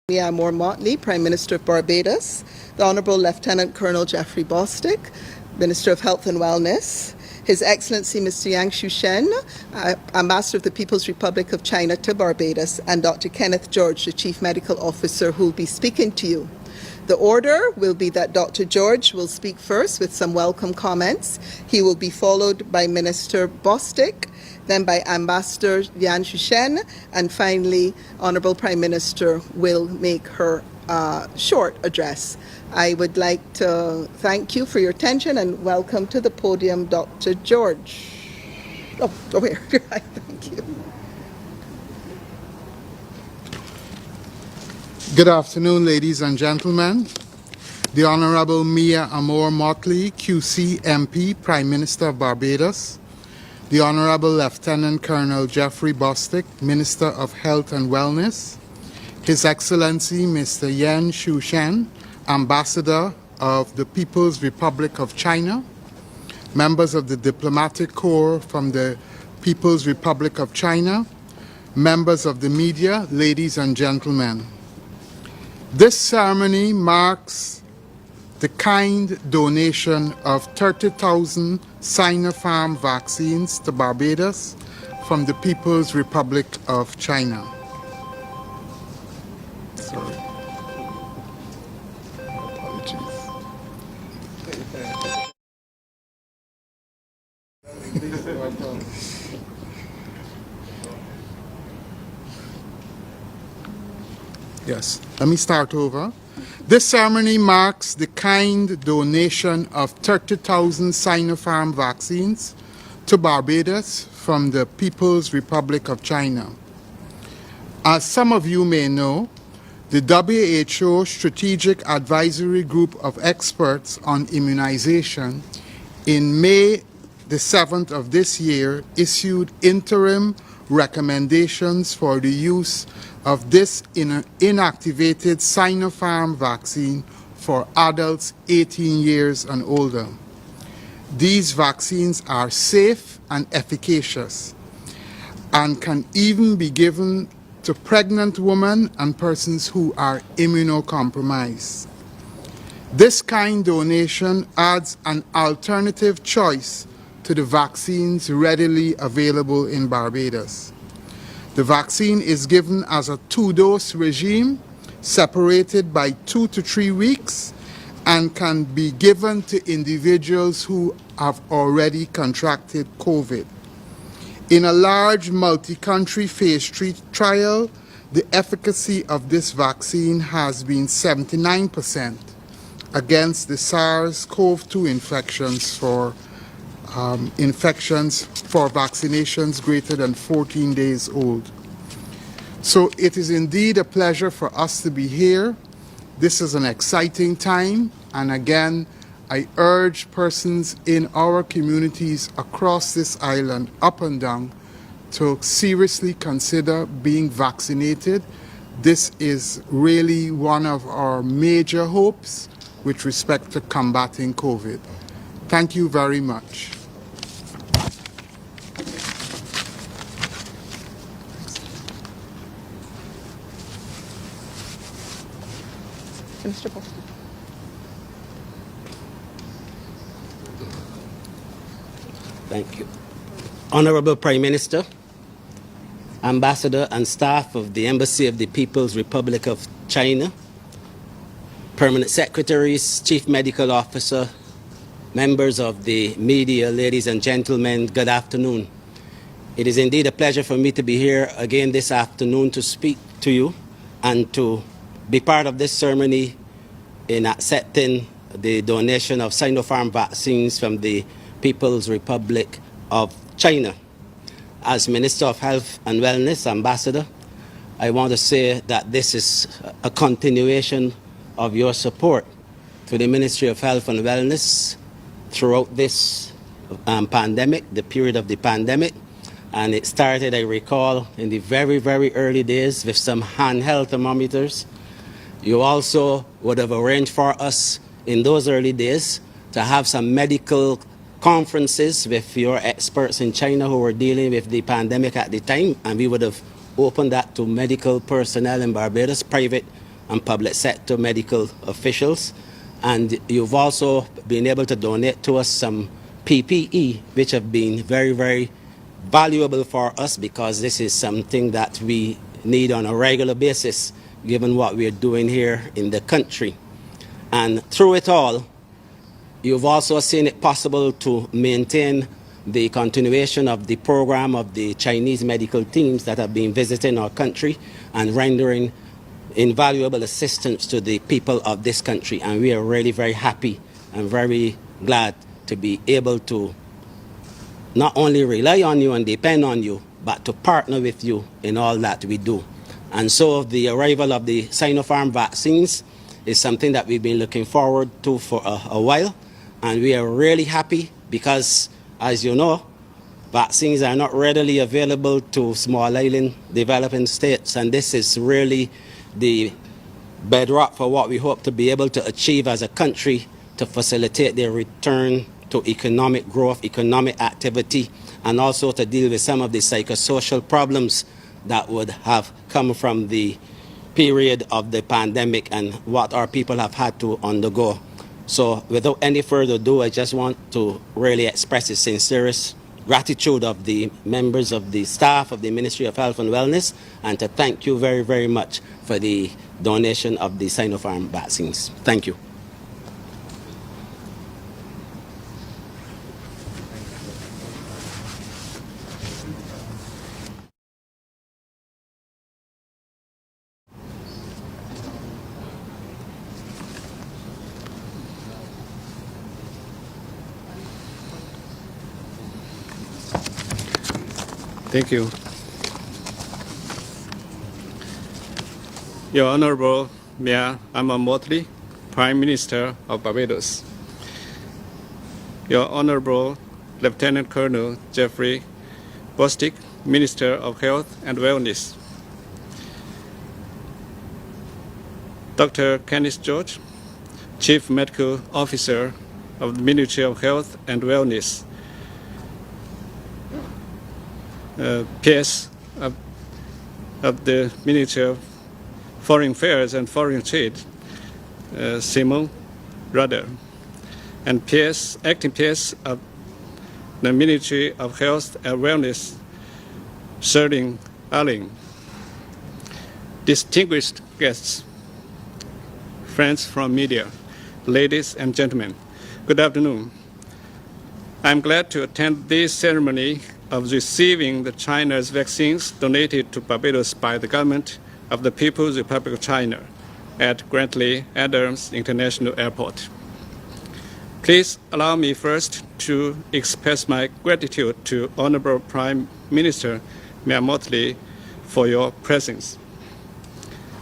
Moore Motley, Prime Minister of Barbados, the Honourable Lieutenant Colonel Jeffrey Bostick, Minister of Health and Wellness, His Excellency Mr. Yang Shushen, Ambassador of the People's Republic of China to Barbados, and Dr. Kenneth George, the Chief Medical Officer, who will be speaking to you. The order will be that Dr. George will speak first with some welcome comments. He will be followed by Minister Bostick, then by Ambassador Yan Shushen, and finally, Honourable Prime Minister will make her short address. I would like to thank you for your attention and welcome to the podium, Dr. George. Oh, over here. Thank you. Good afternoon, ladies and gentlemen. The Honourable Mia Moore Motley, QC MP, Prime Minister of Barbados. The Honourable Lieutenant Colonel Jeffrey Bostick, Minister of Health and Wellness. His Excellency Mr. Yan Shushen, Ambassador of the People's Republic of China. Members of the Diplomatic Corps from the People's Republic of China. Members of the media, ladies and gentlemen. This ceremony marks the kind donation of 30,000 Sinopharm vaccines to Barbados from the People's Republic of China. Sorry. Apologies. Yes, let me start over. This ceremony marks the kind donation of 30,000 Sinopharm vaccines to Barbados from the People's Republic of China. As some of you may know, the WHO Strategic Advisory Group of Experts on Immunization in May the 7th of this year issued interim recommendations for the use of this inactivated Sinopharm vaccine for adults 18 years and older. These vaccines are safe and efficacious and can even be given to pregnant women and persons who are immunocompromised. This kind donation adds an alternative choice to the vaccines readily available in Barbados. The vaccine is given as a 2-dose regime, separated by 2 to 3 weeks, and can be given to individuals who have already contracted COVID. In a large multi-country phase 3 trial, the efficacy of this vaccine has been 79% against the SARS-CoV-2 infections for vaccinations greater than 14 days old. So it is indeed a pleasure for us to be here. This is an exciting time, and again, I urge persons in our communities across this island, up and down, to seriously consider being vaccinated. This is really one of our major hopes with respect to combating COVID. Thank you very much. Mr. Bostick. Thank you. Honourable Prime Minister, Ambassador and staff of the Embassy of the People's Republic of China, Permanent Secretaries, Chief Medical Officer, members of the media, ladies and gentlemen, good afternoon. It is indeed a pleasure for me to be here again this afternoon to speak to you and to be part of this ceremony in accepting the donation of Sinopharm vaccines from the People's Republic of China. As Minister of Health and Wellness Ambassador, I want to say that this is a continuation of your support to the Ministry of Health and Wellness throughout this pandemic, the period of the pandemic. And it started, I recall, in the very, very early days with some handheld thermometers. You also would have arranged for us in those early days to have some medical conferences with your experts in China who were dealing with the pandemic at the time, and we would have opened that to medical personnel in Barbados, private and public sector medical officials. And you've also been able to donate to us some PPE, which have been very, very valuable for us, because this is something that we need on a regular basis, given what we're doing here in the country. And through it all, you've also seen it possible to maintain the continuation of the program of the Chinese medical teams that have been visiting our country and rendering invaluable assistance to the people of this country. And we are really very happy and very glad to be able to not only rely on you and depend on you, but to partner with you in all that we do. And so the arrival of the Sinopharm vaccines is something that we've been looking forward to for a while. And we are really happy because, as you know, vaccines are not readily available to small island developing states. And this is really the bedrock for what we hope to be able to achieve as a country to facilitate their return to economic growth, economic activity, and also to deal with some of the psychosocial problems that would have come from the period of the pandemic and what our people have had to undergo. So without any further ado, I just want to really express the sincerest gratitude of the members of the staff of the Ministry of Health and Wellness, and to thank you very, very much for the donation of the Sinopharm vaccines. Thank you. Thank you. Your Honorable Mia Motley, Prime Minister of Barbados. Your Honorable Lieutenant Colonel Jeffrey Bostic, Minister of Health and Wellness. Dr. Kenneth George, Chief Medical Officer of the Ministry of Health and Wellness. PS of the Ministry of Foreign Affairs and Foreign Trade, Simon Rudder, and PS, acting PS of the Ministry of Health and Wellness, Sherling Arling. Distinguished guests, friends from media, ladies and gentlemen, good afternoon. I'm glad to attend this ceremony of receiving the China's vaccines donated to Barbados by the government of the People's Republic of China at Grantley Adams International Airport. Please allow me first to express my gratitude to Honorable Prime Minister Mia Motley for your presence.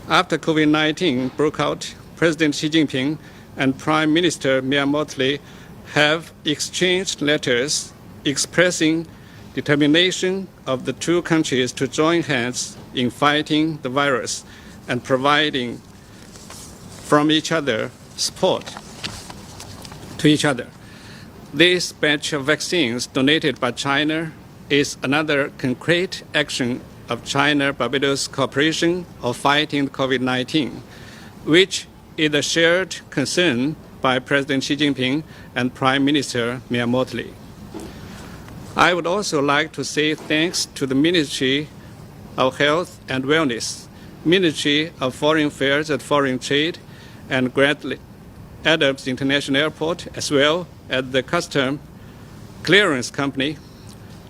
After COVID-19 broke out, President Xi Jinping and Prime Minister Mia Motley have exchanged letters expressing determination of the two countries to join hands in fighting the virus and providing from each other support to each other. This batch of vaccines donated by China is another concrete action of China-Barbados cooperation of fighting COVID-19, which is a shared concern by President Xi Jinping and Prime Minister Mia Motley. I would also like to say thanks to the Ministry of Health and Wellness, Ministry of Foreign Affairs and Foreign Trade, and Grantley Adams International Airport, as well as the Custom Clearance Company.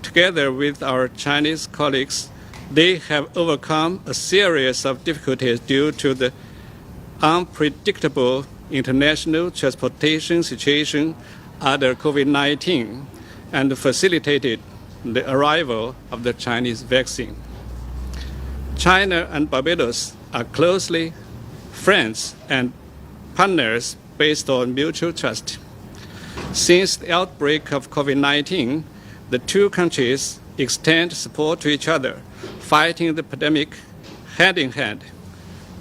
Together with our Chinese colleagues, they have overcome a series of difficulties due to the unpredictable international transportation situation under COVID-19 and facilitated the arrival of the Chinese vaccine. China and Barbados are closely friends and partners based on mutual trust. Since the outbreak of COVID-19, the two countries extend support to each other, fighting the pandemic hand in hand.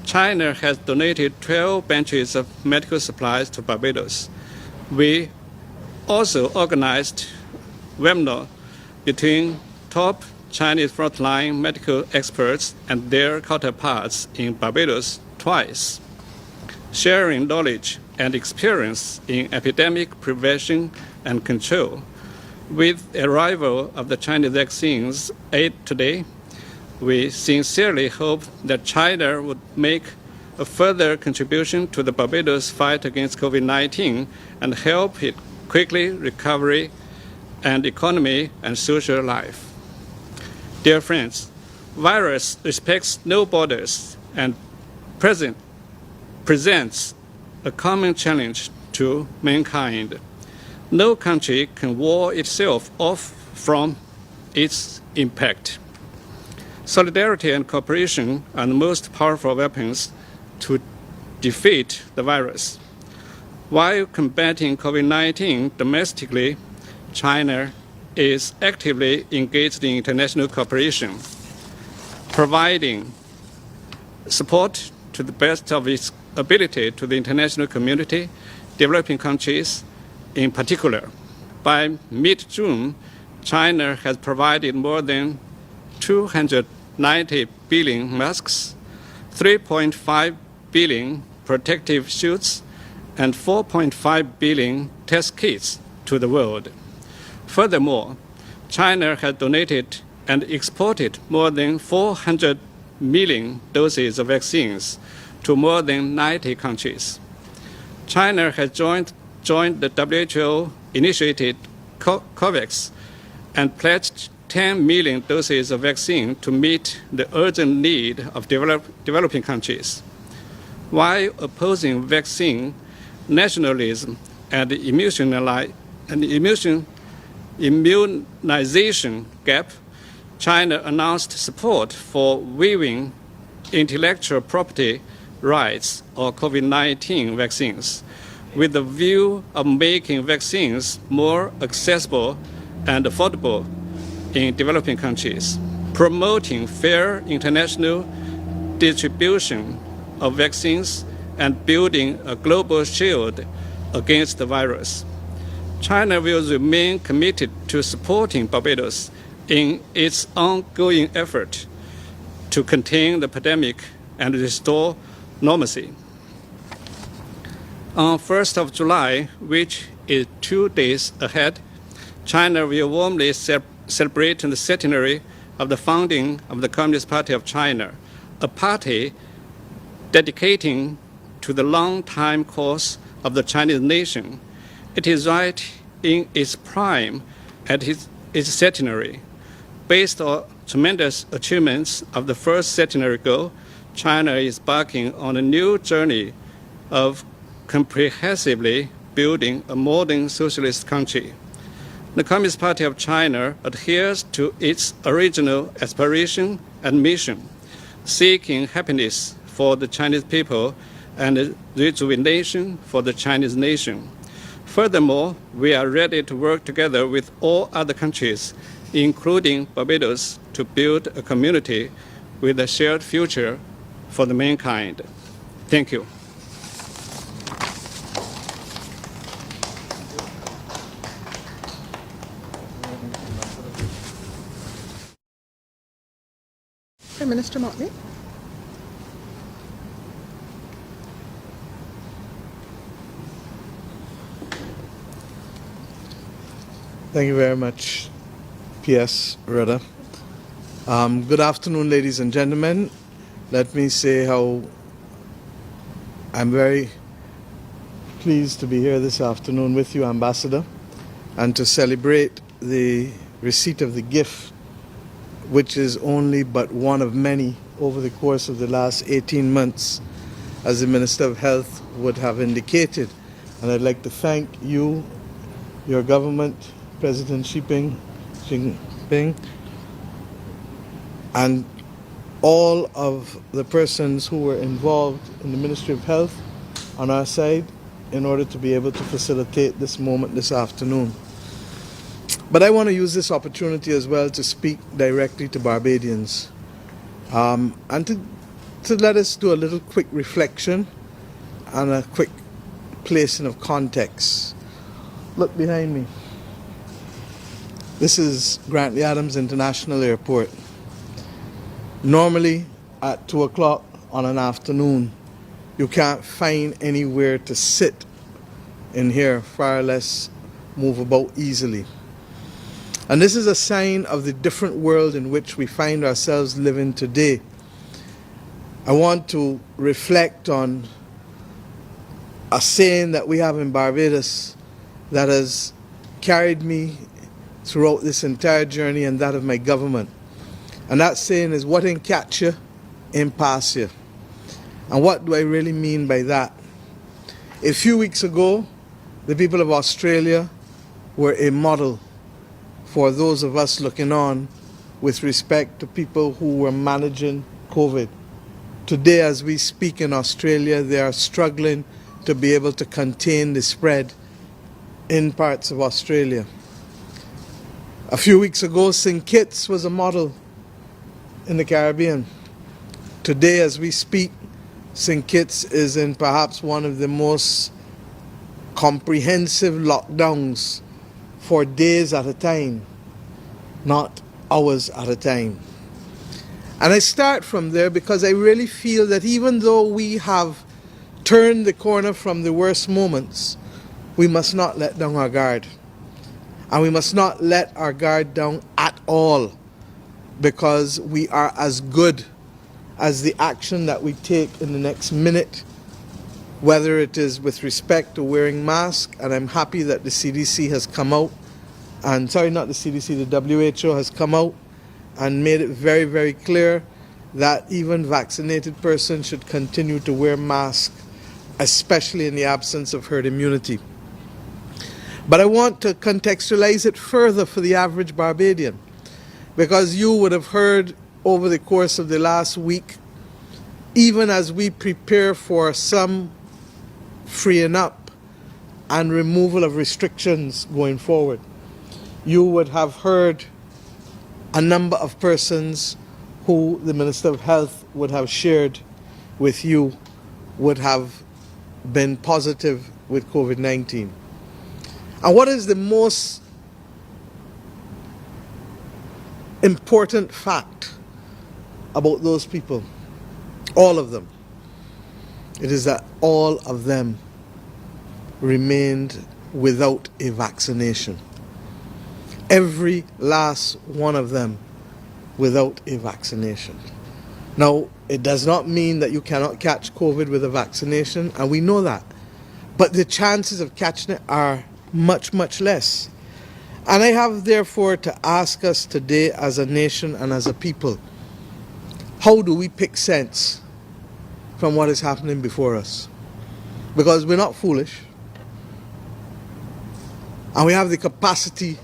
China has donated 12 benches of medical supplies to Barbados. We also organized webinar between top Chinese frontline medical experts and their counterparts in Barbados twice. sharing knowledge and experience in epidemic prevention and control. With the arrival of the Chinese vaccines aid today, we sincerely hope that China would make a further contribution to the Barbados fight against COVID-19 and help it quickly recovery and economy and social life. Dear friends, virus respects no borders and presents a common challenge to mankind. No country can wall itself off from its impact. Solidarity and cooperation are the most powerful weapons to defeat the virus. While combating COVID-19 domestically, China is actively engaged in international cooperation, providing support to the best of its ability to the international community, developing countries in particular. By mid-June, China has provided more than 290 billion masks, 3.5 billion protective suits, and 4.5 billion test kits to the world. Furthermore, China has donated and exported more than 400 million doses of vaccines to more than 90 countries. China has joined the WHO-initiated COVAX and pledged 10 million doses of vaccine to meet the urgent need of developing countries. While opposing vaccine nationalism and the immunization gap, China announced support for waiving intellectual property rights or COVID-19 vaccines, with the view of making vaccines more accessible and affordable in developing countries, promoting fair international distribution of vaccines and building a global shield against the virus. China will remain committed to supporting Barbados in its ongoing effort to contain the pandemic and restore normalcy. On 1st of July, which is 2 days ahead, China will warmly celebrate the centenary of the founding of the Communist Party of China, a party dedicating to the long-time cause of the Chinese nation. It is right in its prime at its centenary. Based on tremendous achievements of the first centenary goal, China is embarking on a new journey of comprehensively building a modern socialist country. The Communist Party of China adheres to its original aspiration and mission, seeking happiness for the Chinese people and rejuvenation for the Chinese nation. Furthermore, we are ready to work together with all other countries, including Barbados, to build a community with a shared future for the mankind. Thank you. Prime Minister Motley. Thank you very much, P.S. Rudder. Good afternoon, ladies and gentlemen. Let me say how I'm very pleased to be here this afternoon with you, Ambassador, and to celebrate the receipt of the gift, which is only but one of many over the course of the last 18 months, as the Minister of Health would have indicated. And I'd like to thank you, your government, President Xi Jinping, and all of the persons who were involved in the Ministry of Health on our side in order to be able to facilitate this moment this afternoon. But I want to use this opportunity as well to speak directly to Barbadians and to let us do a little quick reflection and a quick placing of context. Look behind me. This is Grantley Adams International Airport. Normally at 2 o'clock on an afternoon, You can't find anywhere to sit in here, far less move about easily. And this is a sign of the different world in which we find ourselves living today. I want to reflect on a saying that we have in Barbados that has carried me throughout this entire journey and that of my government. And that saying is, what ain't catch you, ain't pass you. And what do I really mean by that? A few weeks ago, the people of Australia were a model for those of us looking on with respect to people who were managing COVID. Today, as we speak in Australia, they are struggling to be able to contain the spread in parts of Australia. A few weeks ago, St. Kitts was a model in the Caribbean. Today, as we speak, St. Kitts is in perhaps one of the most comprehensive lockdowns for days at a time, not hours at a time. And I start from there because I really feel that even though we have turned the corner from the worst moments, we must not let down our guard. And we must not let our guard down at all, because we are as good as the action that we take in the next minute, whether it is with respect to wearing masks. And I'm happy that the CDC has come out, and sorry, not the CDC, the WHO has come out and made it very, very clear that even vaccinated persons should continue to wear masks, especially in the absence of herd immunity. But I want to contextualize it further for the average Barbadian, because you would have heard over the course of the last week, even as we prepare for some freeing up and removal of restrictions going forward, you would have heard a number of persons who the Minister of Health would have shared with you would have been positive with COVID-19. And what is the most important fact about those people? All of them. It is that all of them remained without a vaccination. Every last one of them without a vaccination. Now, it does not mean that you cannot catch COVID with a vaccination, and we know that. But the chances of catching it are much, much less. And I have therefore to ask us today as a nation and as a people, how do we pick sense from what is happening before us? Because we're not foolish. And we have the capacity,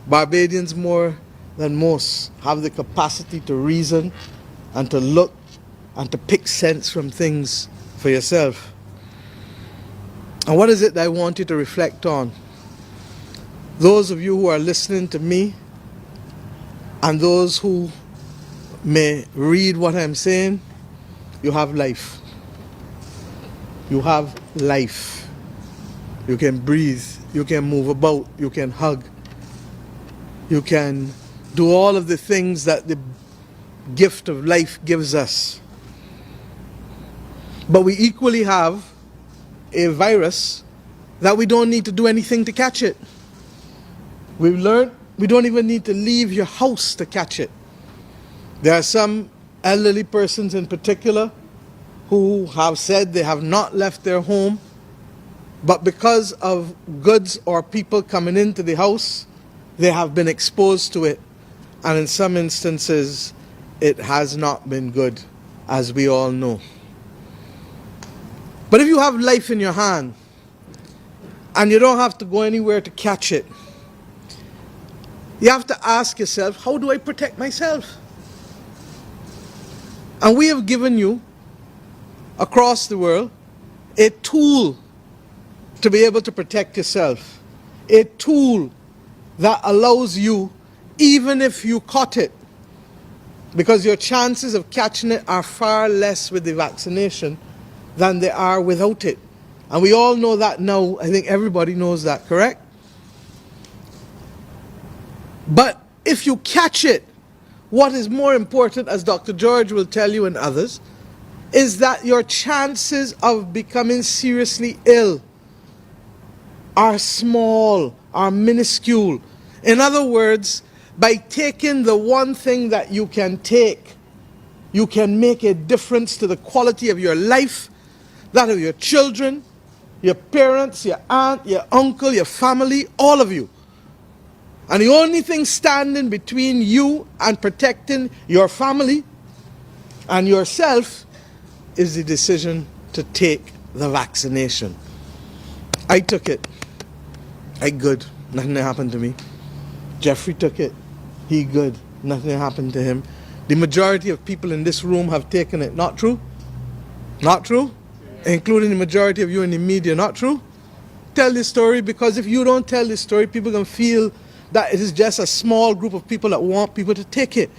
Barbadians more than most, have the capacity to reason and to look and to pick sense from things for yourself. And what is it that I want you to reflect on? Those of you who are listening to me and those who may read what I'm saying, you have life. You have life. You can breathe. You can move about. You can hug. You can do all of the things that the gift of life gives us. But we equally have a virus that we don't need to do anything to catch it. We've learned we don't even need to leave your house to catch it. There are some elderly persons in particular who have said they have not left their home, but because of goods or people coming into the house, they have been exposed to it. And in some instances, it has not been good, as we all know. But if you have life in your hand, and you don't have to go anywhere to catch it, you have to ask yourself, how do I protect myself? And we have given you, across the world, a tool to be able to protect yourself. A tool that allows you, even if you caught it, because your chances of catching it are far less with the vaccination than they are without it. And we all know that now. I think everybody knows that, correct? But if you catch it, what is more important, as Dr. George will tell you and others, is that your chances of becoming seriously ill are small, are minuscule. In other words, by taking the one thing that you can take, you can make a difference to the quality of your life, that of your children, your parents, your aunt, your uncle, your family, all of you. And the only thing standing between you and protecting your family and yourself is the decision to take the vaccination. I took it. I good. Nothing happened to me. Jeffrey took it. He good. Nothing happened to him. The majority of people in this room have taken it. Not true? Not true? Including the majority of you in the media. Not true? Tell this story, because if you don't tell this story, people can feel that it is just a small group of people that want people to take it.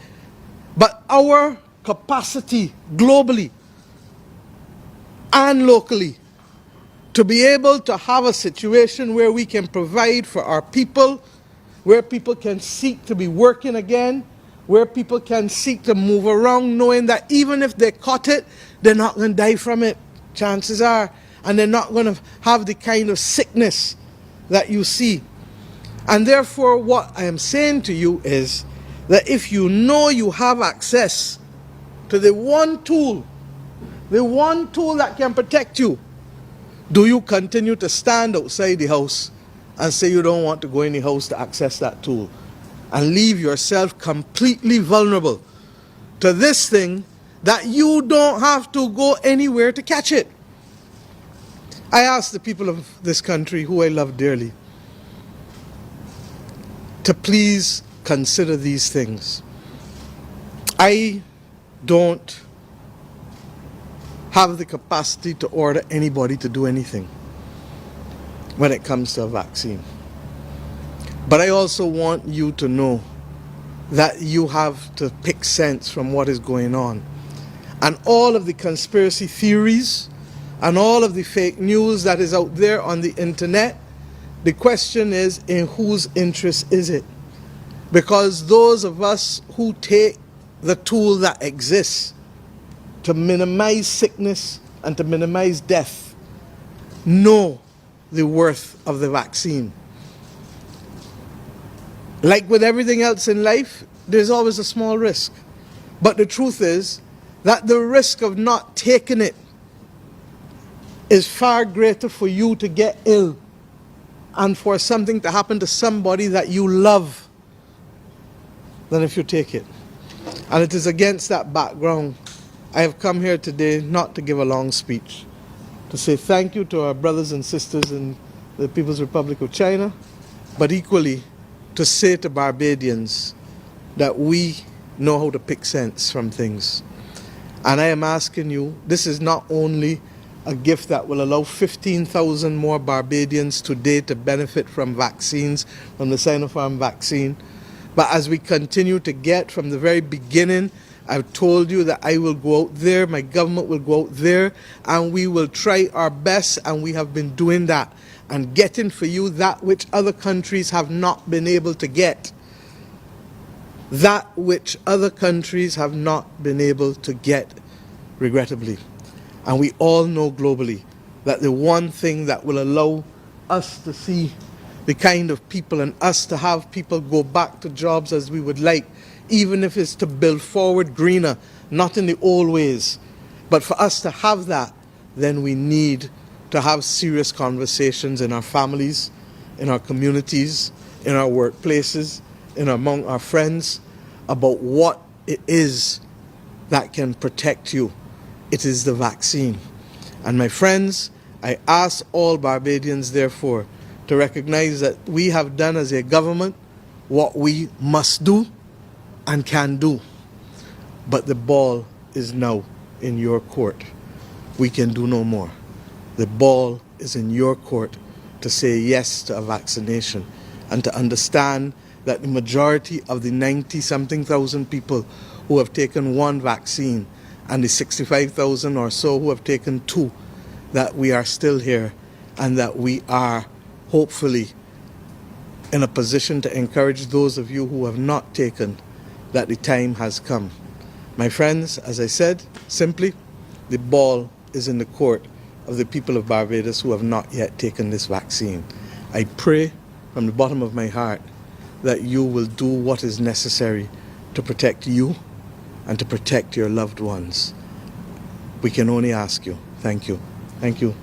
But our capacity globally and locally to be able to have a situation where we can provide for our people, where people can seek to be working again, where people can seek to move around knowing that even if they caught it, they're not going to die from it, chances are, and they're not going to have the kind of sickness that you see. And therefore, what I am saying to you is that if you know you have access to the one tool that can protect you, do you continue to stand outside the house and say you don't want to go in the house to access that tool and leave yourself completely vulnerable to this thing that you don't have to go anywhere to catch it? I ask the people of this country, who I love dearly, to please consider these things. I don't have the capacity to order anybody to do anything when it comes to a vaccine. But I also want you to know that you have to pick sense from what is going on. And all of the conspiracy theories and all of the fake news that is out there on the internet, the question is, in whose interest is it? Because those of us who take the tool that exists to minimize sickness and to minimize death know the worth of the vaccine. Like with everything else in life, there's always a small risk. But the truth is that the risk of not taking it is far greater for you to get ill and for something to happen to somebody that you love than if you take it. And it is against that background I have come here today not to give a long speech, to say thank you to our brothers and sisters in the People's Republic of China, but equally to say to Barbadians that we know how to pick sense from things. And I am asking you, this is not only a gift that will allow 15,000 more Barbadians today to benefit from vaccines, from the Sinopharm vaccine, but as we continue to get from the very beginning, I've told you that I will go out there, my government will go out there, and we will try our best, and we have been doing that, and getting for you that which other countries have not been able to get. That which other countries have not been able to get, regrettably. And we all know globally that the one thing that will allow us to see the kind of people and us to have people go back to jobs as we would like, even if it's to build forward greener, not in the old ways. But for us to have that, then we need to have serious conversations in our families, in our communities, in our workplaces, among our friends, about what it is that can protect you. It is the vaccine. And my friends, I ask all Barbadians, therefore, to recognize that we have done as a government what we must do and can do. But the ball is now in your court. We can do no more. The ball is in your court to say yes to a vaccination and to understand that the majority of the 90-something thousand people who have taken one vaccine and the 65,000 or so who have taken two, that we are still here and that we are hopefully in a position to encourage those of you who have not taken that the time has come. My friends, as I said, simply, the ball is in the court of the people of Barbados who have not yet taken this vaccine. I pray from the bottom of my heart that you will do what is necessary to protect you and to protect your loved ones. We can only ask you. Thank you. Thank you.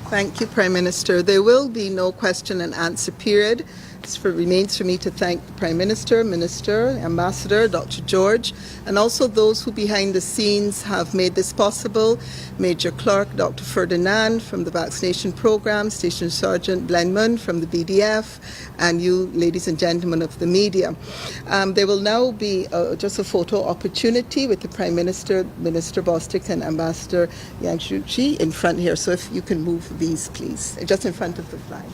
Thank you, Prime Minister. There will be no question and answer period. It remains for me to thank the Prime Minister, Minister, Ambassador, Dr. George, and also those who behind the scenes have made this possible. Major Clerk, Dr. Ferdinand from the vaccination program, Station Sergeant Blenman from the BDF, and you, ladies and gentlemen of the media. There will now be just a photo opportunity with the Prime Minister, Minister Bostic, and Ambassador Yang Shu in front here. So if you can move these, please, just in front of the flag.